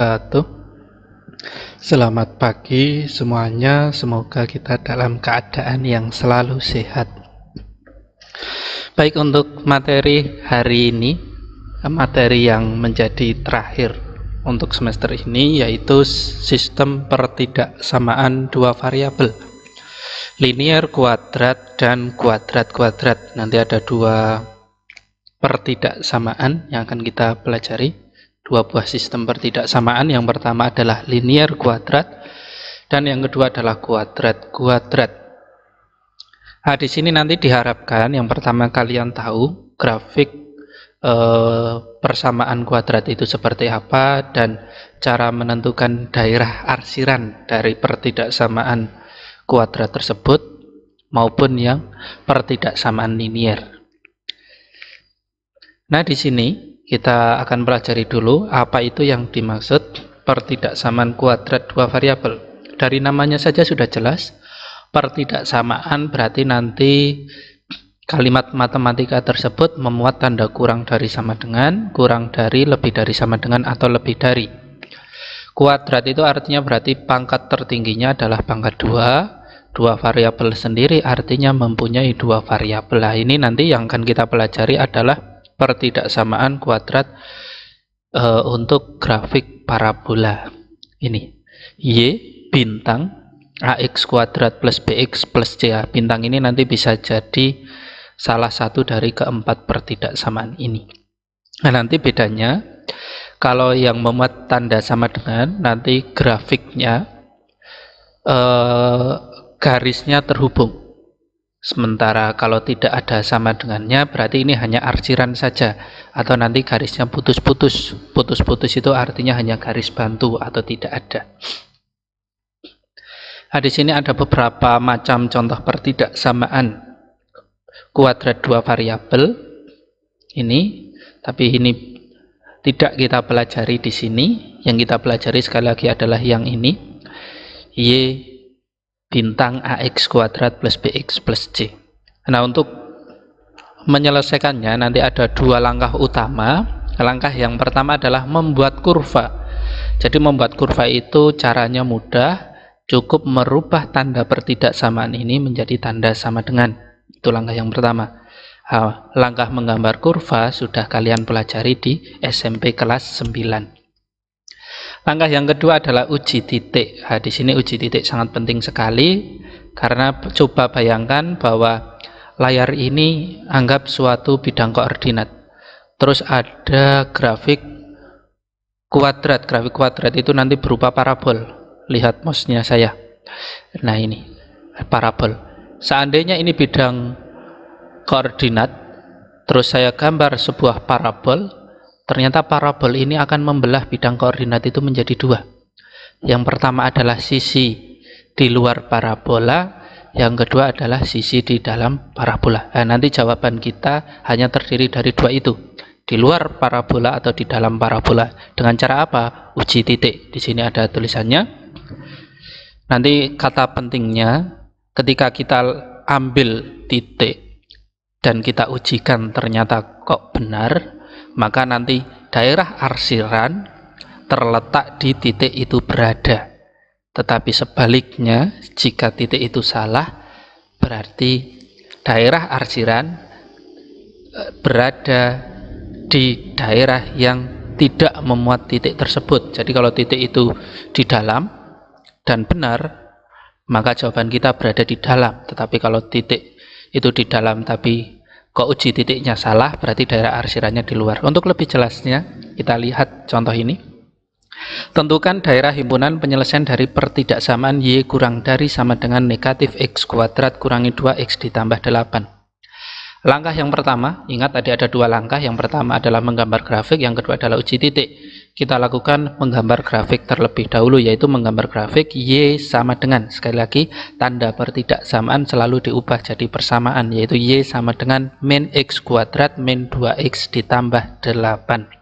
Wabarakatuh. Selamat pagi semuanya, semoga kita dalam keadaan yang selalu sehat. Baik, untuk materi hari ini, materi yang menjadi terakhir untuk semester ini yaitu sistem pertidaksamaan dua variabel, linear kuadrat dan kuadrat-kuadrat. Nanti ada dua pertidaksamaan yang akan kita pelajari, dua buah sistem pertidaksamaan. Yang pertama adalah linear kuadrat dan yang kedua adalah kuadrat-kuadrat. Nah, di sini nanti diharapkan yang pertama kalian tahu grafik persamaan kuadrat itu seperti apa dan cara menentukan daerah arsiran dari pertidaksamaan kuadrat tersebut maupun yang pertidaksamaan linear. Nah, di sini kita akan pelajari dulu apa itu yang dimaksud pertidaksamaan kuadrat dua variabel. Dari namanya saja sudah jelas, pertidaksamaan berarti nanti kalimat matematika tersebut memuat tanda kurang dari sama dengan, kurang dari, lebih dari sama dengan, atau lebih dari. Kuadrat itu artinya berarti pangkat tertingginya adalah pangkat 2. Dua variabel sendiri artinya mempunyai dua variabel. Nah, ini nanti yang akan kita pelajari adalah pertidaksamaan kuadrat untuk grafik parabola. Ini Y bintang AX kuadrat plus BX plus C. Bintang ini nanti bisa jadi salah satu dari keempat pertidaksamaan ini. Nah, nanti bedanya kalau yang memuat tanda sama dengan, nanti grafiknya garisnya terhubung. Sementara kalau tidak ada sama dengannya, berarti ini hanya arsiran saja, atau nanti garisnya putus-putus. Putus-putus itu artinya hanya garis bantu atau tidak ada. Nah, di sini ada beberapa macam contoh pertidaksamaan kuadrat dua variabel ini, tapi ini tidak kita pelajari di sini. Yang kita pelajari sekali lagi adalah yang ini, Y bintang AX kuadrat plus BX plus C. Nah, untuk menyelesaikannya nanti ada dua langkah utama. Langkah yang pertama adalah membuat kurva. Jadi membuat kurva itu caranya mudah, cukup merubah tanda pertidaksamaan ini menjadi tanda sama dengan. Itu langkah yang pertama. Nah, langkah menggambar kurva sudah kalian pelajari di SMP kelas 9. Langkah yang kedua adalah uji titik. Nah, di sini uji titik sangat penting sekali karena coba bayangkan bahwa layar ini anggap suatu bidang koordinat. Terus ada grafik kuadrat. Grafik kuadrat itu nanti berupa parabol. Lihat mouse-nya saya. Nah, ini parabol. Seandainya ini bidang koordinat, terus saya gambar sebuah parabol, ternyata parabol ini akan membelah bidang koordinat itu menjadi dua. Yang pertama adalah sisi di luar parabola, yang kedua adalah sisi di dalam parabola. Nah, nanti jawaban kita hanya terdiri dari dua itu, di luar parabola atau di dalam parabola. Dengan cara apa? Uji titik. Di sini ada tulisannya. Nanti kata pentingnya, ketika kita ambil titik dan kita ujikan ternyata kok benar, maka nanti daerah arsiran terletak di titik itu berada. Tetapi sebaliknya, jika titik itu salah, berarti daerah arsiran berada di daerah yang tidak memuat titik tersebut. Jadi kalau titik itu di dalam dan benar, maka jawaban kita berada di dalam. Tetapi kalau titik itu di dalam tapi kok uji titiknya salah, berarti daerah arsirannya di luar. Untuk lebih jelasnya, kita lihat contoh ini. Tentukan daerah himpunan penyelesaian dari pertidaksamaan Y kurang dari sama dengan negatif X kuadrat kurangi 2X ditambah 8. Langkah yang pertama, ingat tadi ada dua langkah. Yang pertama adalah menggambar grafik, yang kedua adalah uji titik. Kita lakukan menggambar grafik terlebih dahulu, yaitu menggambar grafik Y sama dengan, sekali lagi, tanda pertidaksamaan selalu diubah jadi persamaan, yaitu Y sama dengan min X kuadrat min 2X ditambah 8.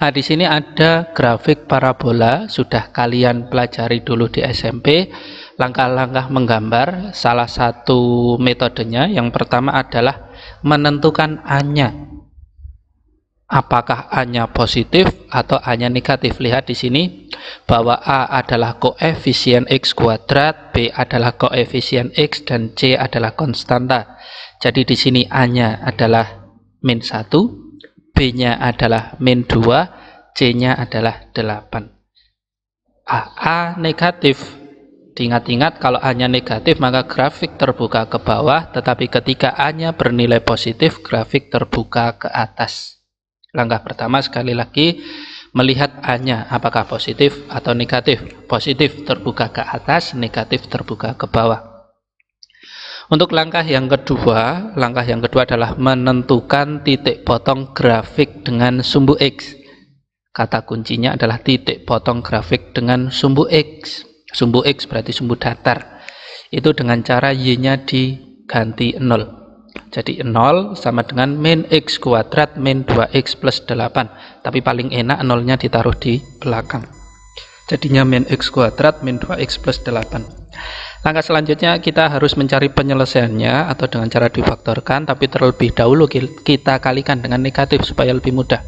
Nah, di sini ada grafik parabola, sudah kalian pelajari dulu di SMP. Langkah-langkah menggambar, salah satu metodenya yang pertama adalah menentukan A-nya. apakah A-nya positif atau A-nya negatif. Lihat di sini bahwa A adalah koefisien X kuadrat, B adalah koefisien X, dan C adalah konstanta. Jadi di sini A-nya adalah min 1, B-nya adalah min 2, C-nya adalah 8. A negatif. Diingat-ingat kalau A-nya negatif maka grafik terbuka ke bawah, tetapi ketika A-nya bernilai positif grafik terbuka ke atas. Langkah pertama sekali lagi melihat A-nya apakah positif atau negatif. Positif terbuka ke atas, negatif terbuka ke bawah. Untuk langkah yang kedua adalah menentukan titik potong grafik dengan sumbu X. Kata kuncinya adalah titik potong grafik dengan sumbu X. Sumbu X berarti sumbu datar. Itu dengan cara Y-nya diganti 0. Jadi 0 sama dengan min X kuadrat min 2X plus 8. Tapi paling enak 0-nya ditaruh di belakang. Jadinya min X kuadrat min 2X plus 8. Langkah selanjutnya kita harus mencari penyelesaiannya atau dengan cara difaktorkan. Tapi terlebih dahulu kita kalikan dengan negatif supaya lebih mudah.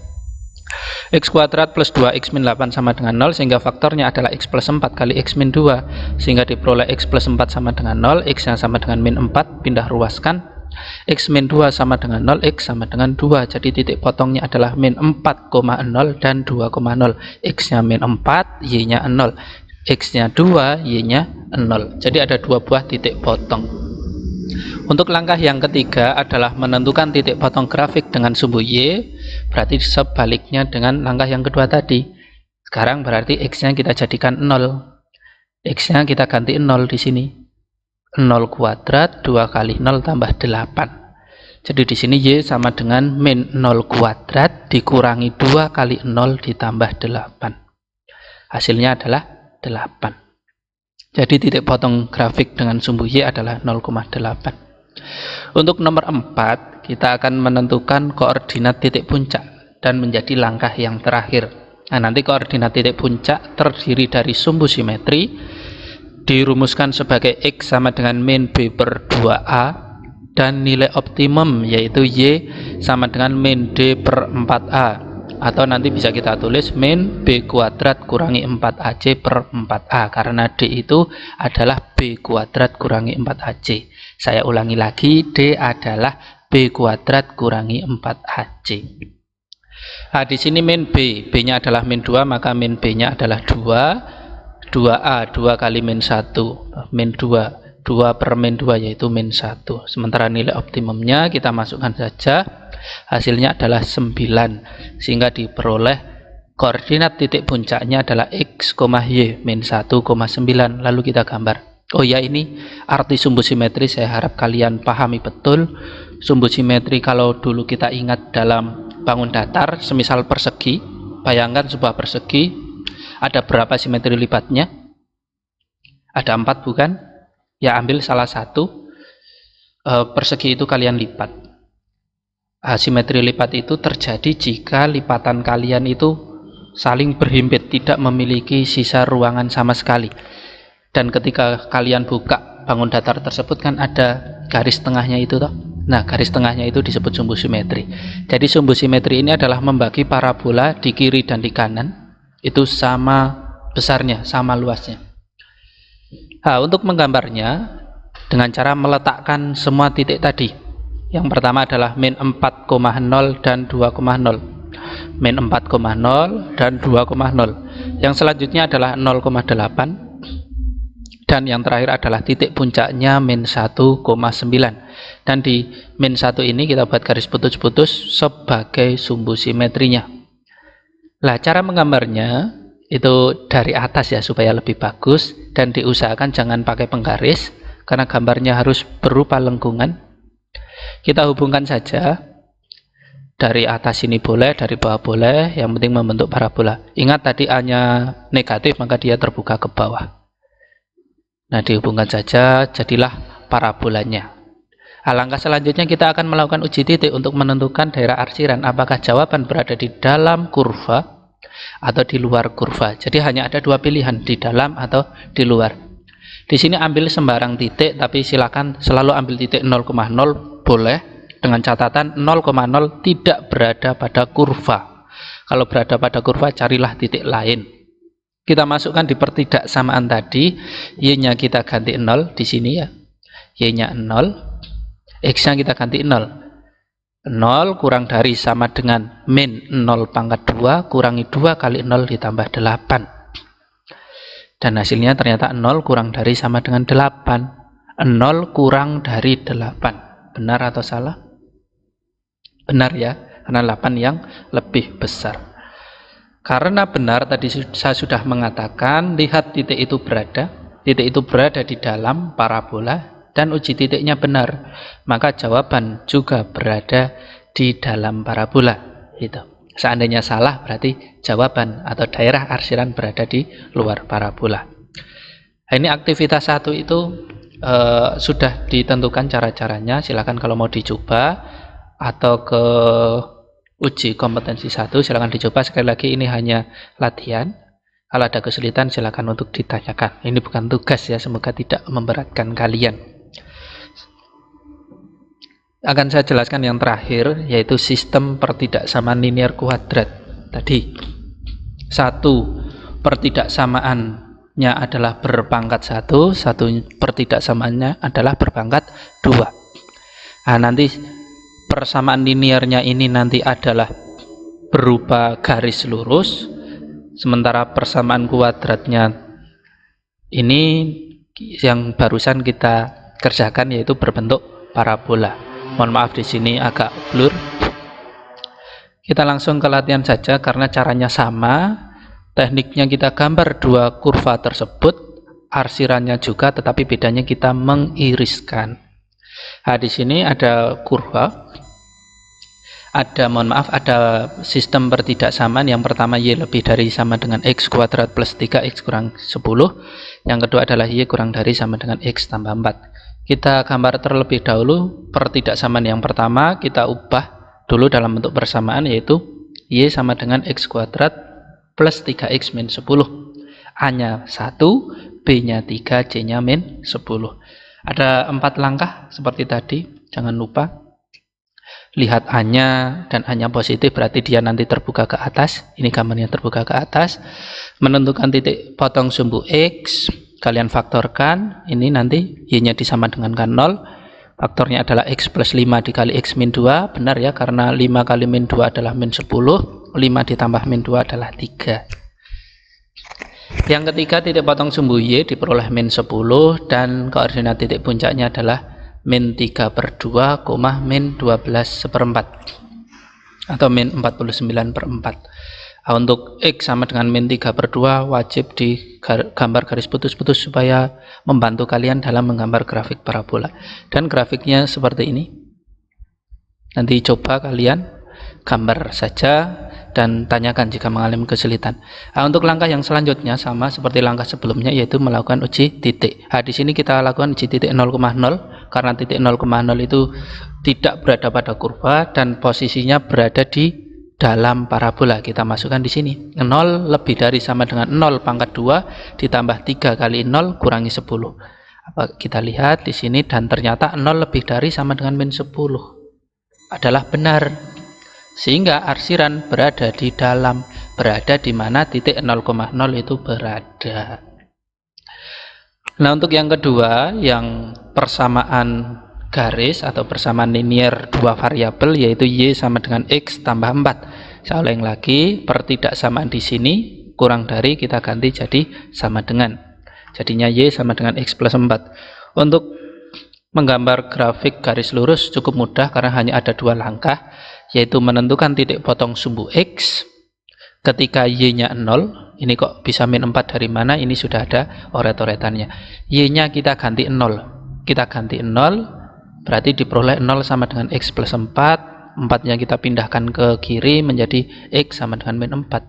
X kuadrat plus 2X min 8 sama dengan 0, sehingga faktornya adalah X plus 4 kali X min 2, sehingga diperoleh X plus 4 sama dengan 0, X yang sama dengan min 4, pindah ruaskan, X min 2 sama dengan 0, X sama dengan 2, jadi titik potongnya adalah min 4,0 dan 2,0, X nya min 4, Y nya 0, X nya 2, Y nya 0, jadi ada dua buah titik potong. Untuk langkah yang ketiga adalah menentukan titik potong grafik dengan sumbu Y, berarti sebaliknya dengan langkah yang kedua tadi. Sekarang berarti X-nya kita jadikan 0. X-nya kita ganti 0 di sini. 0 kuadrat 2 kali 0 tambah 8. Jadi di sini Y sama dengan min 0 kuadrat dikurangi 2 kali 0 ditambah 8. Hasilnya adalah 8. Jadi titik potong grafik dengan sumbu Y adalah 0,8. Untuk nomor 4, kita akan menentukan koordinat titik puncak dan menjadi langkah yang terakhir. Nah, nanti koordinat titik puncak terdiri dari sumbu simetri, dirumuskan sebagai X sama dengan min B per 2A, dan nilai optimum yaitu Y sama dengan min D per 4A, atau nanti bisa kita tulis min B kuadrat kurangi 4AC per 4A, karena D itu adalah B kuadrat kurangi 4AC. Saya ulangi lagi, D adalah B kuadrat kurangi 4AC. Nah, di sini min B, B-nya adalah min 2, maka min B-nya adalah 2, 2A, 2 kali min 1, min 2, 2 per min 2 yaitu min 1. Sementara nilai optimumnya kita masukkan saja, hasilnya adalah 9, sehingga diperoleh koordinat titik puncaknya adalah X, Y, min 1,9, lalu kita gambar. Oh ya, ini arti sumbu simetri saya harap kalian pahami betul. Sumbu simetri kalau dulu kita ingat dalam bangun datar, semisal persegi, bayangkan sebuah persegi, ada berapa simetri lipatnya? Ada 4 bukan? Ya, ambil salah satu, persegi itu kalian lipat. Simetri lipat itu terjadi jika lipatan kalian itu saling berhimpit, tidak memiliki sisa ruangan sama sekali. Dan ketika kalian buka bangun datar tersebut kan ada garis tengahnya itu toh. Nah, garis tengahnya itu disebut sumbu simetri. Jadi sumbu simetri ini adalah membagi parabola di kiri dan di kanan itu sama besarnya, sama luasnya. Nah, untuk menggambarnya dengan cara meletakkan semua titik tadi. Yang pertama adalah min 4,0 dan 2,0. Min 4,0 dan 2,0. Yang selanjutnya adalah 0,8. Dan yang terakhir adalah titik puncaknya min 1,9. Dan di min 1 ini kita buat garis putus-putus sebagai sumbu simetrinya. Nah, cara menggambarnya itu dari atas ya supaya lebih bagus, dan diusahakan jangan pakai penggaris karena gambarnya harus berupa lengkungan. Kita hubungkan saja, dari atas ini boleh, dari bawah boleh, yang penting membentuk parabola. Ingat tadi A-nya negatif maka dia terbuka ke bawah. Nah, dihubungkan saja, jadilah parabolanya. Langkah selanjutnya kita akan melakukan uji titik untuk menentukan daerah arsiran, apakah jawaban berada di dalam kurva atau di luar kurva. Jadi hanya ada dua pilihan, di dalam atau di luar. Di sini ambil sembarang titik, tapi silakan selalu ambil titik 0,0 boleh, Dengan catatan 0,0 tidak berada pada kurva. Kalau berada pada kurva, carilah titik lain. Kita masukkan di pertidaksamaan tadi, y-nya kita ganti 0 di sini ya. Y-nya 0, x-nya kita ganti 0. 0 kurang dari sama dengan min 0 pangkat 2 kurangi 2 kali 0 ditambah 8. Dan hasilnya ternyata 0 kurang dari sama dengan 8. 0 kurang dari 8. Benar atau salah? Benar ya, karena 8 yang lebih besar. Karena benar, tadi saya sudah mengatakan, lihat titik itu berada. Titik itu berada di dalam parabola dan uji titiknya benar. Maka jawaban juga berada di dalam parabola. Itu. Seandainya salah, berarti jawaban atau daerah arsiran berada di luar parabola. Ini aktivitas 1 itu sudah ditentukan cara-caranya. Silakan kalau mau dicoba atau ke uji kompetensi 1 silakan dicoba. Sekali lagi ini hanya latihan. Kalau ada kesulitan silakan untuk ditanyakan. Ini bukan tugas ya, semoga tidak memberatkan kalian. Akan saya jelaskan yang terakhir, yaitu sistem pertidaksamaan linear kuadrat. Tadi satu pertidaksamaannya adalah berpangkat 1, satu pertidaksamaannya adalah berpangkat 2. Nah, nanti persamaan linearnya ini nanti adalah berupa garis lurus, sementara persamaan kuadratnya ini yang barusan kita kerjakan yaitu berbentuk parabola. Mohon maaf di sini agak blur. Kita langsung ke latihan saja karena caranya sama. Tekniknya kita gambar dua kurva tersebut, arsirannya juga, tetapi bedanya kita mengiriskan. Nah, di sini ada kurva. Ada sistem pertidaksamaan. Yang pertama y lebih dari sama dengan x kuadrat plus 3x kurang 10. Yang kedua adalah y kurang dari sama dengan x tambah 4. Kita gambar terlebih dahulu pertidaksamaan yang pertama, kita ubah dulu dalam bentuk persamaan, yaitu y sama dengan x kuadrat plus 3x min 10. A-nya 1, B-nya 3, C-nya min 10. Ada 4 langkah seperti tadi, jangan lupa. Lihat A-nya, dan A-nya positif berarti dia nanti terbuka ke atas. Ini gambarnya terbuka ke atas. Menentukan titik potong sumbu X, kalian faktorkan. Ini nanti Y-nya disama dengan 0. Faktornya adalah X plus 5 dikali X min 2. Benar ya, karena 5 kali min 2 adalah min 10. 5 ditambah min 2 adalah 3. Yang ketiga, titik potong sumbu Y diperoleh min 10. Dan koordinat titik puncaknya adalah min 3/2, min 12/4 atau min 49/4. Nah, untuk X sama dengan min 3/2 wajib digambar garis putus-putus supaya membantu kalian dalam menggambar grafik parabola. Dan grafiknya seperti ini. Nanti coba kalian gambar saja dan tanyakan jika mengalami kesulitan. Nah, untuk langkah yang selanjutnya sama seperti langkah sebelumnya, yaitu melakukan uji titik. Nah, di sini kita lakukan uji titik 0,0 karena titik 0,0 itu tidak berada pada kurva dan posisinya berada di dalam parabola. Kita masukkan di sini 0 lebih dari sama dengan 0 pangkat 2 ditambah 3 kali 0 kurangi 10. Kita lihat di sini, dan ternyata 0 lebih dari sama dengan min 10 adalah benar. Sehingga arsiran berada di dalam, berada di mana titik 0,0 itu berada. Nah, untuk yang kedua, yang persamaan garis atau persamaan linear dua variabel, yaitu y sama dengan x tambah 4. Saya ulang lagi, pertidaksamaan di sini kurang dari kita ganti jadi sama dengan. Jadinya y sama dengan x plus 4. Untuk menggambar grafik garis lurus cukup mudah karena hanya ada 2 langkah, yaitu menentukan titik potong sumbu X ketika Y-nya 0. Ini kok bisa min 4 dari mana? Ini sudah ada oret-oretannya. Y-nya kita ganti 0. Kita ganti 0, berarti diperoleh 0 sama dengan X plus 4. 4-nya kita pindahkan ke kiri menjadi X sama dengan min 4.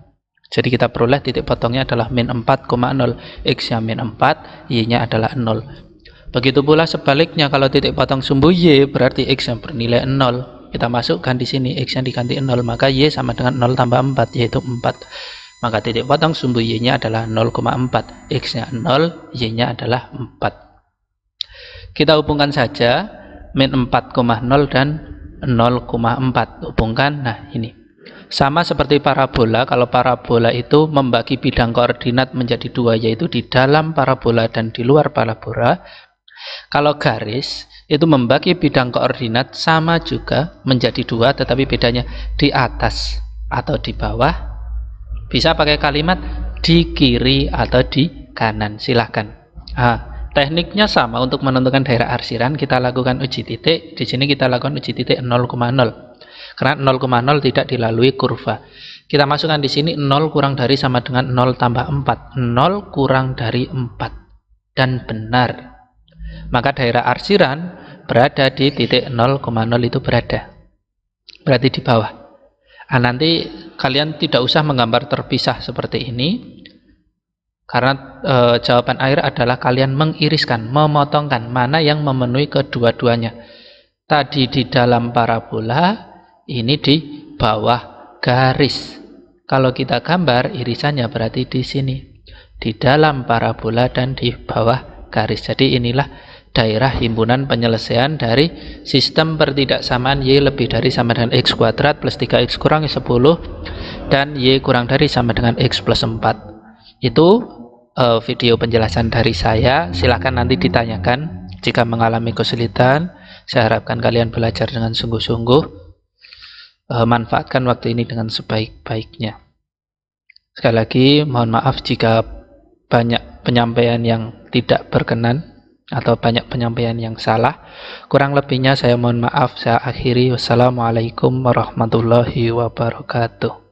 Jadi kita peroleh titik potongnya adalah min 4,0. X-nya min 4, Y-nya adalah 0. Begitu pula sebaliknya, kalau titik potong sumbu Y berarti X yang bernilai 0. Kita masukkan di sini X yang diganti 0, maka Y sama dengan 0 tambah 4, yaitu 4. Maka titik potong sumbu Y-nya adalah 0,4. X-nya 0, Y-nya adalah 4. Kita hubungkan saja min 4,0 dan 0,4. Hubungkan, nah ini. Sama seperti parabola, kalau parabola itu membagi bidang koordinat menjadi dua, yaitu di dalam parabola dan di luar parabola. Kalau garis itu membagi bidang koordinat sama juga menjadi dua, tetapi bedanya di atas atau di bawah. Bisa pakai kalimat di kiri atau di kanan, silahkan. Tekniknya sama untuk menentukan daerah arsiran. Kita lakukan uji titik. Di sini kita lakukan uji titik 0,0. Karena 0,0 tidak dilalui kurva. Kita masukkan di sini 0 kurang dari sama dengan 0 tambah 4. 0 kurang dari 4. Dan benar. Maka daerah arsiran berada di titik 0,0 itu berada. Berarti di bawah. Nanti kalian tidak usah menggambar terpisah seperti ini. Karena jawaban akhir adalah kalian mengiriskan, memotongkan mana yang memenuhi kedua-duanya. Tadi di dalam parabola, ini di bawah garis. Kalau kita gambar, irisannya berarti di sini. Di dalam parabola dan di bawah garis. Jadi inilah daerah himpunan penyelesaian dari sistem pertidaksamaan Y lebih dari sama dengan X kuadrat plus 3X kurang 10 dan Y kurang dari sama dengan X plus 4. Itu video penjelasan dari saya. Silahkan nanti ditanyakan jika mengalami kesulitan. Saya harapkan kalian belajar dengan sungguh-sungguh. Manfaatkan waktu ini dengan sebaik-baiknya. Sekali lagi mohon maaf jika banyak penyampaian yang tidak berkenan atau banyak penyampaian yang salah. Kurang lebihnya saya mohon maaf. Saya akhiri. Wassalamualaikum warahmatullahi wabarakatuh.